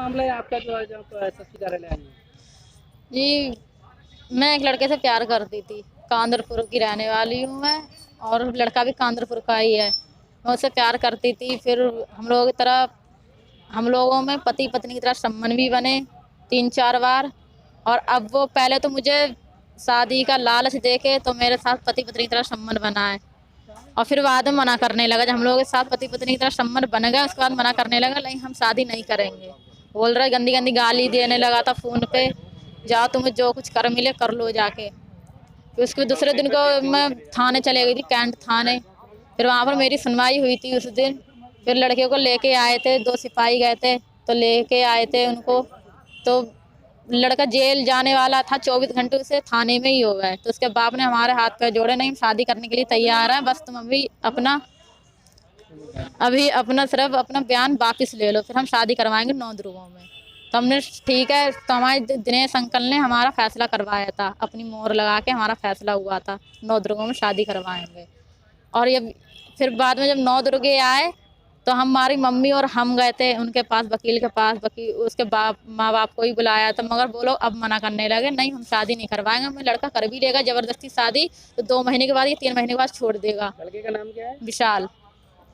मामला है आपका जो आज आप एसएसपी कार्यालय आई हैं? जी, मैं एक लड़के से प्यार करती थी। कांदरपुर की रहने वाली हूँ मैं, और लड़का भी कांदरपुर का ही है। मैं उससे प्यार करती थी, फिर हम लोगों में पति पत्नी की तरह संबंध भी बने 3-4 बार। और अब वो पहले तो मुझे शादी का लालच देके तो मेरे साथ पति पत्नी की तरह संबंध बना है, और फिर बाद में मना करने लगा। जब हम लोगों के साथ पति पत्नी की तरह संबंध बन गया, उसके बाद मना करने लगा, नहीं हम शादी नहीं करेंगे। बोल रहा है, गंदी गंदी गाली देने लगा था फ़ोन पे, जाओ तुम्हें जो कुछ कर मिले कर लो जाके। फिर उसके दूसरे दिन को मैं थाने चले गई थी, कैंट थाने। फिर वहाँ पर मेरी सुनवाई हुई थी उस दिन। फिर लड़के को लेके आए थे, 2 सिपाही गए थे, तो लेके आए थे उनको। तो लड़का जेल जाने वाला था, 24 घंटे से थाने में ही हो गए। तो उसके बाप ने हमारे हाथ पैर जोड़े, नहीं हम शादी करने के लिए तैयार हैं, बस तुम अभी अपना सिर्फ अपना बयान वापिस ले लो, फिर हम शादी करवाएंगे 9 ध्रुवों में। तो हमने ठीक है, तो हमारे दिनेश अंकल ने हमारा फैसला करवाया था, अपनी मोहर लगा के हमारा फैसला हुआ था 9 ध्रुवों में शादी करवाएंगे। और ये फिर बाद में जब 9 दुर्गे आए, तो हमारी मम्मी और हम गए थे उनके पास, वकील के पास। वकील उसके बाप माँ बाप को ही बुलाया था, मगर वो लोग अब मना करने लगे, नहीं हम शादी नहीं करवाएंगे। हमें लड़का कर भी लेगा जबरदस्ती शादी, तो 2 महीने के बाद या 3 महीने के बाद छोड़ देगा। लड़के का नाम क्या है? विशाल।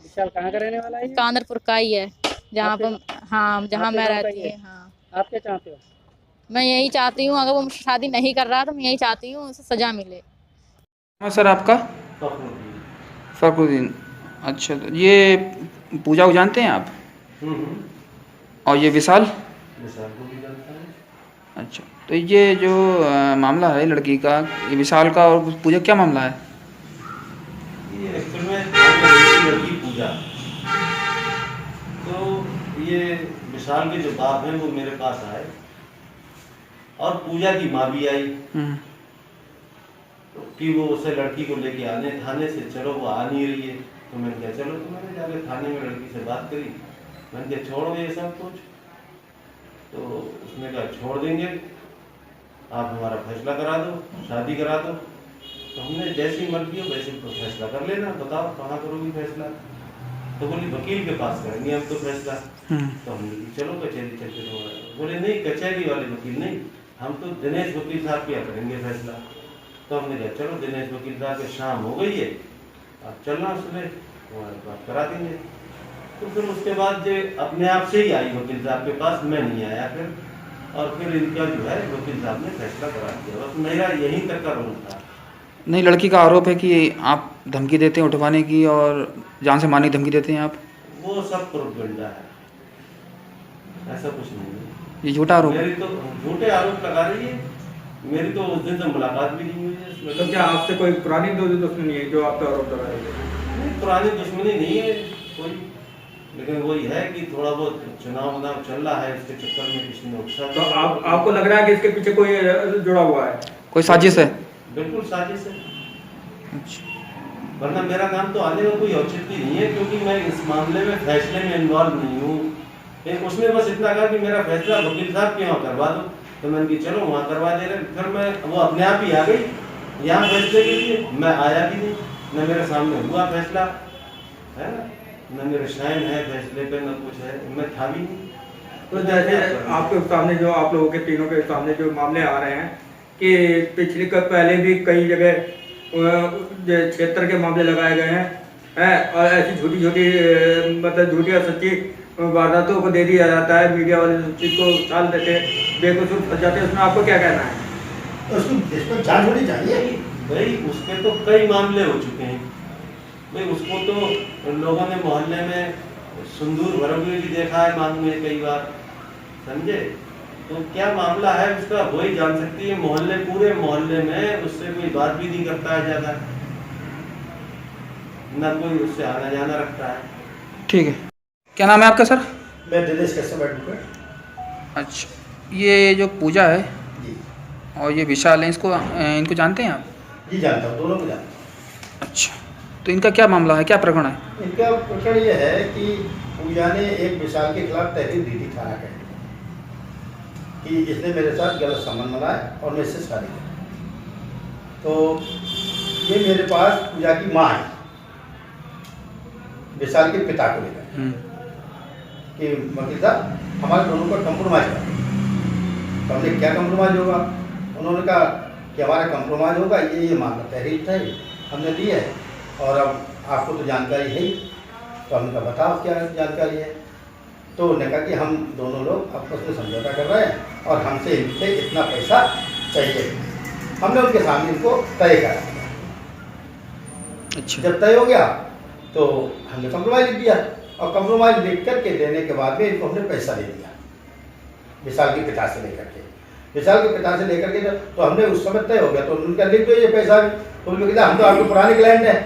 विशाल कहाँ का रहने वाला है ये? कांदरपुर का ही है, जहाँ आपके पर हाँ जहाँ आपके मैं गाँव का ही रहती है? है। हाँ, आप क्या चाहते हो? मैं यही चाहती हूँ, अगर वो मुझसे शादी नहीं कर रहा तो मैं यही चाहती हूँ उसे सजा मिले। हाँ सर, आपका फ़खरुद्दीन। अच्छा, तो ये पूजा को जानते हैं आप? और ये विशाल? विशाल को भी जानता है। अच्छा, तो ये जो मामला है लड़की का, ये विशाल का और पूजा क्या मामला है? ये एक्चुअल में थाने लड़की पूजा, तो ये विशाल के जो बाप हैं वो मेरे पास आए, और पूजा की माँ भी आई कि वो उसे लड़की को लेके आने थाने से। चलो वो आ नहीं रही है, तो मैंने कहा चलो। तो मैंने जाके थाने में लड़की से बात करी, मैंने कहा छोड़ ये सब कुछ। तो उसने कहा छोड़ देंगे, आप हमारा फैसला करा दो, शादी करा दो। तो हमने जैसी मर्जी हो वैसे तो फैसला कर लेना, बताओ कहाँ करोगी फैसला। तो बोली वकील के पास करेंगे हम तो फैसला। तो हमने कहा चलो कचहरी चलते। तो बोले नहीं, कचहरी वाले वकील नहीं, हम तो दिनेश वकील साहब क्या करेंगे फैसला। तो हमने कहा चलो दिनेश वकील साहब की शाम हो गई है, आप चलना सुबह हमारे पास करा देंगे। तो फिर उसके बाद जो अपने आप से ही आई वकील साहब के पास, मैं नहीं आया फिर। और फिर इनका जो है वकील साहब ने फैसला करा दिया, बस मेरा यहीं तक का रोल था। नहीं, लड़की का आरोप है कि आप धमकी देते हैं उठवाने की और जान से मारने की धमकी देते हैं आप। वो सब प्रोपेगेंडा है, ऐसा कुछ नहीं है। ये झूठा आरोप है। मेरी तो झूठे आरोप लगा रही है। मेरी तो उस दिन से मुलाकात भी नहीं हुई है। तो क्या आपसे कोई पुरानी दुश्मनी है जो आप पे आरोप लगा रहे हैं? नहीं, पुरानी दुश्मनी नहीं है कोई, लेकिन वही है कि थोड़ा बहुत चुनाव चल रहा है, इसके चक्कर में किसी ने उत्साह। तो आपको लग रहा है कि इसके पीछे कोई जुड़ा हुआ है? कोई साजिश है? बिल्कुल साजिश है, अच्छा, वरना मेरा नाम तो आने का कोई औचित्य नहीं है, क्योंकि मैं इस मामले में फैसले में इन्वॉल्व नहीं हूँ। उसने बस इतना कहा कि मेरा फैसला वकील साहब के यहाँ करवा दो, तो मैंने कहा चलो वहाँ करवा दे रहे। फिर वो अपने आप ही आ गई यहाँ फैसले के लिए, मैं आया भी नहीं, न मेरे सामने हुआ फैसला है, न मेरे साइन है फैसले पे, न कुछ है, मैं था भी नहीं। तो जैसे आपके सामने जो आप लोगों के तीनों के सामने जो मामले आ रहे हैं कि पिछली पहले भी कई जगह क्षेत्र के मामले लगाए गए हैं और ऐसी छोटी छोटी मतलब झूठी और सच्ची वारदातों को दे दिया जाता है, मीडिया वाले चीज को टाल देते, बेकसूर फंस जाते हैं, उसमें आपको क्या कहना है? इसमें जांच होनी चाहिए भाई। उसके तो कई मामले हो चुके हैं भाई, उसको तो लोगों ने मोहल्ले में सिंदूर भरते भी देखा है मांग में कई बार, समझे। तो क्या मामला है उसका वही जान सकती है, मोहल्ले पूरे मोहल्ले में उससे कोई बात भी नहीं करता है ज़्यादा, ना कोई उससे आना जाना रखता है। ठीक है। क्या नाम है आपका सर? मैं दिनेश कश्यप एडवोकेट। अच्छा, ये जो पूजा है जी और ये विशाल है, इनको जानते हैं आप? जी जानता हूँ, दोनों को जानता हूँ। अच्छा, तो इनका क्या मामला है, क्या प्रकरण है? इनका प्रकरण ये है कि पूजा ने एक विशाल के खिलाफ तहरीर दी थी थाना के कि इसने मेरे साथ गलत संबंध बनाया और मैं इससे शादी की। तो ये मेरे पास पूजा की माँ है विशाल के पिता को लेकर कि वकील साहब हमारे दोनों का कंप्रोमाइज़ कर। तो हमने क्या कंप्रोमाइज़ होगा? उन्होंने कहा कि हमारा कंप्रोमाइज़ होगा, ये मामला तहरीर था, हमने दी है और अब आपको तो जानकारी है ही। तो हमने कहा बताओ क्या जानकारी है? तो उन्होंने कहा कि हम दोनों लोग आपस में समझौता कर रहे हैं और हमसे इनसे इतना पैसा चाहिए। हमने उनके सामने इनको तय करा। अच्छा। जब तय हो गया तो हमने कंप्रोमाइज़ लिख दिया और कंप्रोमाइज़ लिख करके देने के बाद में इनको हमने पैसा दे दिया विशाल के पिता से लेकर के। विशाल के पिता से लेकर के तो हमने उस समय तय हो गया तो उनका लिख दो ये पैसा भी। तो उन्होंने कहा हम तो आपके पुराने क्लाइंट हैं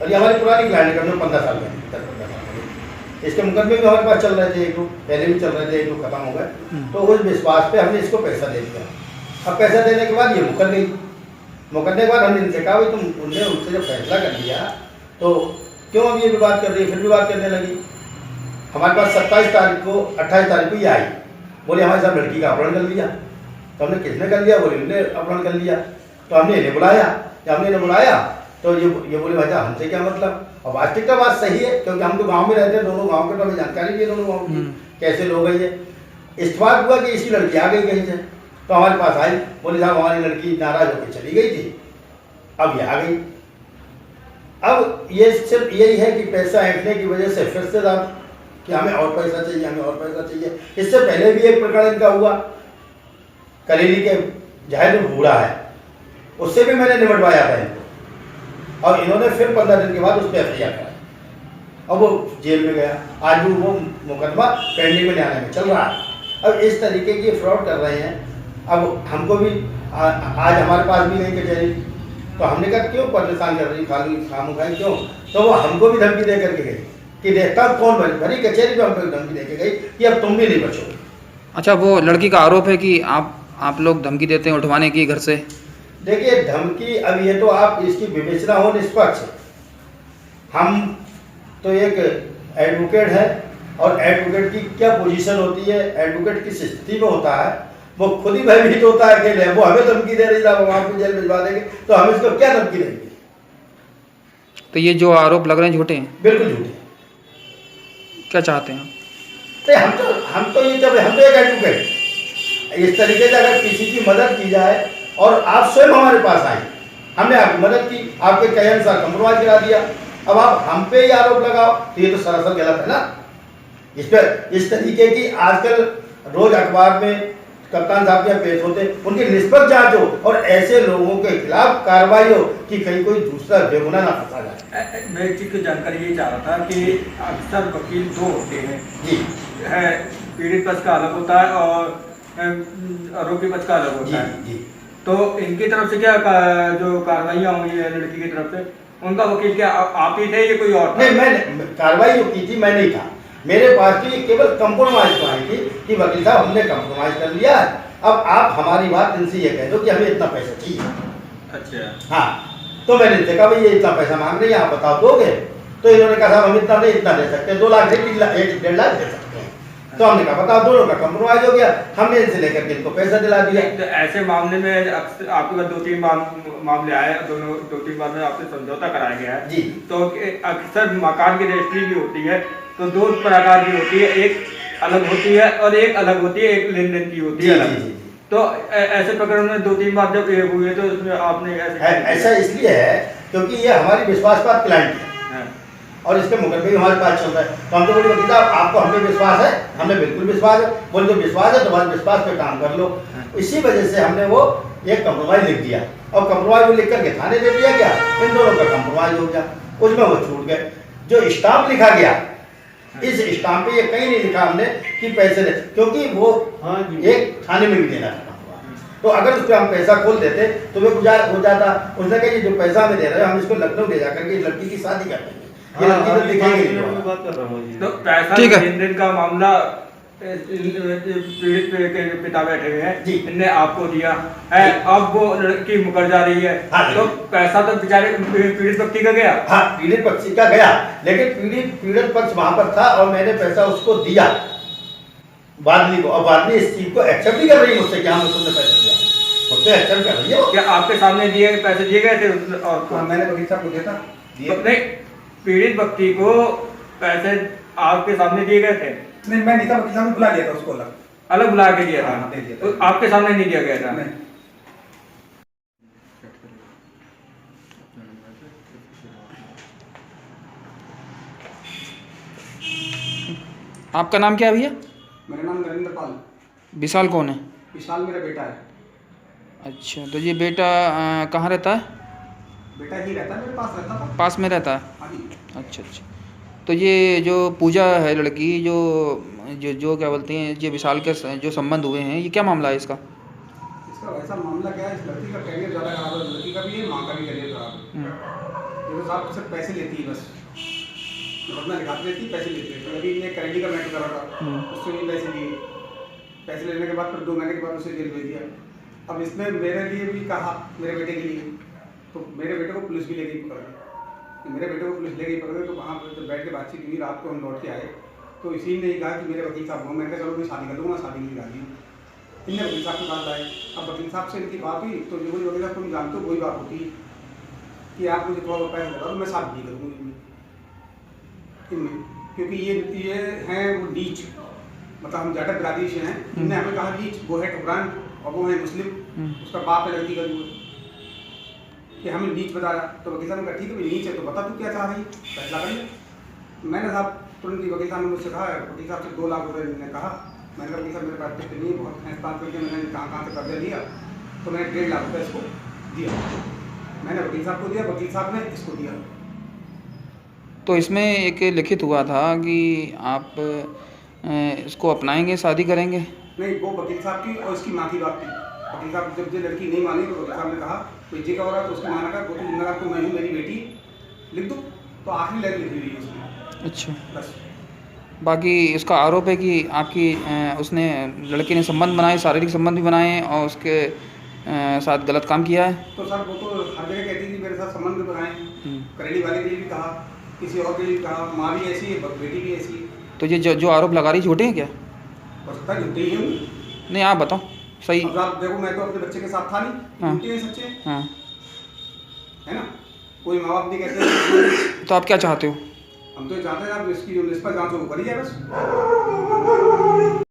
और ये हमारी पुरानी क्लाइंट है, हमने 15 साल में 10-15 साल में इसके मुकदमे भी हमारे पास चल रहे थे, एक दो पहले भी चल रहे थे, एक दो खत्म हो गए। तो उस विश्वास पे हमने इसको पैसा दे दिया। अब पैसा देने के बाद ये मुकर गई। मुकरने के बाद हमने इनसे कहा भाई तुम उनने उनसे जब फैसला कर लिया तो क्यों अब ये विवाद कर रही है? फिर विवाद करने लगी। हमारे पास 27 तारीख को 28 तारीख को ये आई, बोले हमारे साथ लड़की का अपहरण कर लिया। तो हमने किसने कर लिया? बोले इन्होंने अपहरण कर लिया। तो हमने इन्हें बुलाया। जब हमने इन्हें बुलाया तो ये बोले भाई हमसे क्या मतलब? और वास्तविकता बात सही है क्योंकि हम तो गांव में रहते हैं, दोनों गांव के तो हमें जानकारी भी है दोनों गांव की कैसे लोग हैं ये। इत्तेफाक हुआ कि इसकी लड़की आ गई कहीं से, तो हमारे पास आई, बोले साहब हमारी लड़की नाराज होकर चली गई थी, अब ये आ गई। अब ये सिर्फ यही है कि पैसा ऐंठने की वजह से फिर से साहब कि हमें और पैसा चाहिए, हमें और पैसा चाहिए। इससे पहले भी एक प्रकरण इनका हुआ, करेली के जाहिर में बूढ़ा है, उससे भी मैंने निपटवाया था इनको और इन्होंने फिर 15 दिन के बाद उस पर एफ.आई.आर कराई और वो जेल में गया। आज भी वो मुकदमा पेंडिंग में न्यायालय में चल रहा है। अब इस तरीके की फ्रॉड कर रहे हैं। अब हमको भी आज हमारे पास भी नहीं कचहरी, तो हमने कहा क्यों परेशान कर रही खामोखाई क्यों? तो वो हमको भी धमकी दे करके गई कि देखता हूँ कौन भरी कचहरी पे हमको धमकी दे के गई कि अब तुम भी नहीं बचोगे। अच्छा, वो लड़की का आरोप है कि आप लोग धमकी देते हैं उठवाने की घर से। देखिए धमकी, अब ये तो आप इसकी विवेचना हो निष्पक्ष। हम तो एक एडवोकेट है और एडवोकेट की क्या पोजीशन होती है, एडवोकेट किस स्थिति में होता है, वो खुद ही भयभीत होता है कि वो हमें धमकी दे रही था, हम आपको जेल भिजवा देंगे, तो हम इसको क्या धमकी देंगे? तो ये जो आरोप लग रहे हैं झूठे हैं? बिल्कुल झूठे। क्या चाहते हैं हम तो एक एडवोकेट, इस तरीके से अगर किसी की मदद की जाए और आप स्वयं हमारे पास आए, हमने आपकी मदद की, आपके कहे अनुसार कंप्रोमाइज करा दिया, अब आप हम पे ही आरोप लगाओ तो ये तो सरासर गलत है ना। इस पर इस तरीके की आजकल रोज अखबार में कप्तान साहब के पेश होते, उनकी निष्पक्ष जांच हो और ऐसे लोगों के खिलाफ कार्रवाई हो कि कहीं कोई दूसरा बेगुनाह ना फंसा जाए। मैं एक चीज़ की जानकारी ये चाह रहा था कि अक्सर वकील दो होते हैं जी, है, पीड़ित पक्ष का अलग होता है और आरोपी पक्ष का अलग होता है। जी। तो इनकी तरफ से क्या जो कार्रवाइयाँ हुई है लड़की की तरफ से, उनका वकील क्या आप ही थे या कोई और था? नहीं, मैं कार्रवाई जो की थी मैं नहीं था, मेरे पास भी केवल कंप्रोमाइज तो आई थी कि वकील साहब हमने कंप्रोमाइज कर लिया, अब आप हमारी बात इनसे ये कह दो कि हमें इतना पैसा चाहिए। अच्छा। हाँ, तो मैंने इनसे कहा भाई ये इतना पैसा मांग रहे हैं, आप बताओ दोगे? तो इन्होंने कहा साहब हम इतना नहीं, इतना दे सकते हैं, 2 लाख से 1.5 लाख दे सकते हैं। तो हमने कहा बताओ, दोनों का कंप्रोमाइज हो गया, हमने इनसे लेकर के इनको पैसा दिला दिया। तो ऐसे मामले में आपके पास 2-3 मामले आए, 2-3 बार में आपसे समझौता कराया गया है जी। तो अक्सर मकान की रजिस्ट्री भी होती है, तो 2 प्रकार की होती है, एक अलग होती है और एक अलग होती है, एक लेन देन की होती है अलग। तो ऐसे प्रकरण में 2-3 बार जब हुए तो उसमें आपने ऐसा इसलिए है क्योंकि ये हमारी विश्वासपात क्लाइंट है और इसके मुकदमे भी हमारे पास चल रहा है। तो हम तो बोले वकील साहब आपको हम पे विश्वास है? हमें बिल्कुल विश्वास है। बोले तो विश्वास है तो हमारे विश्वास पे काम कर लो। इसी वजह से हमने वो एक कंप्रोमाइज लिख दिया और कंप्रोमाइज लिख करके थाने दे दिया गया, इन दोनों का कंप्रोमाइज हो गया, उसमें वो छूट गए। जो स्टाम्प लिखा गया, इस स्टाम्प पे ये कहीं नहीं लिखा हमने कि पैसे दे, क्योंकि वो एक थाने में भी देना था। तो अगर उस पर हम पैसा खोल देते तो वे गुजार हो जाता। उसने कहा जो पैसा हमें दे रहे हो हम इसको लखनऊ ले जाकर के लड़की की शादी कर देंगे, ये लड़की तो दिखेगी। तो पैसा लेन देन का मामला पीड़ित के पिता बैठे हुए हैं जी, इनने आपको दिया है, अब वो लड़की मुकर जा रही है। हाँ, तो पैसा तो बेचारे पीड़ित व्यक्ति का गया। हाँ, पीड़ित पक्ष का गया, लेकिन पीड़ित पक्ष वहां पर था और मैंने पैसा उसको दिया बादली को, और बादली इस चीज को एक्सेप्ट नहीं कर रही मुझसे कि हाँ तुमने पैसा दिया, मुझसे एक्सेप्ट कर रही है। क्या आपके सामने दिए पैसे दिए गए थे? और मैंने वकील साहब को दिया था। नहीं, पीड़ित व्यक्ति को पैसे आपके सामने दिए गए थे? नहीं, मैं नहीं था, वकील साहब ने बुला लिया था उसको अलग। अलग बुला के दिया हाँ, था? दे दिया था। तो आपके सामने नहीं दिया गया था? नहीं। आपका नाम क्या है भैया? मेरा नाम नरेंद्र पाल। विशाल कौन है? विशाल मेरा बेटा है। अच्छा, तो ये बेटा कहाँ रहता है? बेटा ही रहता है, मेरे पास रहता था। पास में रहता है? हाँ जी। अच्छा अच्छा। तो ये जो पूजा है लड़की, जो जो जो क्या बोलते हैं, ये विशाल के जो संबंध हुए हैं, ये क्या मामला है इसका? इसका वैसा मामला क्या है, इस लड़की का करियर ज़्यादा खराब है, लड़की का भी है, माँ का भी करियर खराब है। ये तो साहब सिर्फ पैसे लेती है बस, अपना लिखाती रहती है, पैसे लेती है। अभी इन्हें करेंडी का मैटर करा था, उससे भी पैसे लिए, पैसे लेने के बाद फिर 2 महीने के बाद उसे जेल भेज दिया। अब इसने मेरे लिए भी कहा, मेरे बेटे के लिए, तो मेरे बेटे को पुलिस भी ले गई पकड़ के। मेरे बेटे को पुलिस ले गई पकड़ के, तो वहाँ पर जब बैठ के बातचीत हुई, रात को हम लौट के आए, तो इसी ने कहा कि मेरे वकील साहब को, मैंने कहा चलो मैं शादी कर दूँगा, शादी नहीं राजी। इनने वकील साहब के पास लाए। अब वकील साहब से इनकी बात हुई, तो जो वही वकील साहब तुम जानते हो वही बात होती है कि आप मुझे थोड़ा पैसा लगा दो, मैं शादी नहीं करूँगी इनमें, क्योंकि ये हैं वो नीच, मतलब हम जाटक बिरादरी से हैं। इनने हमें कहा नीच, वो है ठुकरान और वो है मुस्लिम, उसका बाप है लड़की का जो कि हमें नीच बताया। तो वकील साहब ने कहा ठीक है नीच है तो बता तू क्या चाह रही है, फैसला कर ले। मैंने साहब तुरंत ही वकील साहब ने मुझसे कहा, वकील साहब से 2 लाख रुपये मैंने कहा। मैंने कहा वकील साहब मेरे पास पैसे नहीं, बहुत फैसला करके मैंने कहाँ से कर्जा लिया, तो मैंने 1.5 लाख रुपये इसको दिया। मैंने वकील साहब को दिया, वकील साहब ने इसको दिया। तो इसमें एक लिखित हुआ था कि आप इसको अपनाएंगे, शादी करेंगे? नहीं, वो वकील साहब की और उसकी माँ की बात थी। वकील साहब जब ये लड़की नहीं मानी, तो वकील साहब ने कहा तो जी का हो रहा है, तो उसकी माँ ने कहा वो तो जिम्मेदार तो मैं हूँ, मेरी बेटी लिख दो, तो आखिरी लाइन लिखी हुई है उसकी। अच्छा। बस। बाकी इसका आरोप है कि आपकी उसने, लड़की ने संबंध बनाए, शारीरिक संबंध भी बनाए और उसके साथ गलत काम किया है। तो सर वो तो हर जगह कहती थी मेरे साथ संबंध बनाए, करेली वाले के लिए भी कहा, किसी और के लिए भी कहा, माँ भी ऐसी है, बेटी भी ऐसी है। तो ये जो आरोप लगा रही झूठे हैं क्या? हो सकता है झूठे ही हूँ। नहीं, आप बताओ सही। अब आप देखो, मैं तो अपने बच्चे के साथ था नहीं, हाँ। झूठे हैं सच्चे, हाँ, है ना? कोई माँ बाप नहीं कहते। तो आप क्या चाहते हो? हम तो चाहते हैं आप इसकी जो निष्पक्ष जांच हो वो करी जाए बस।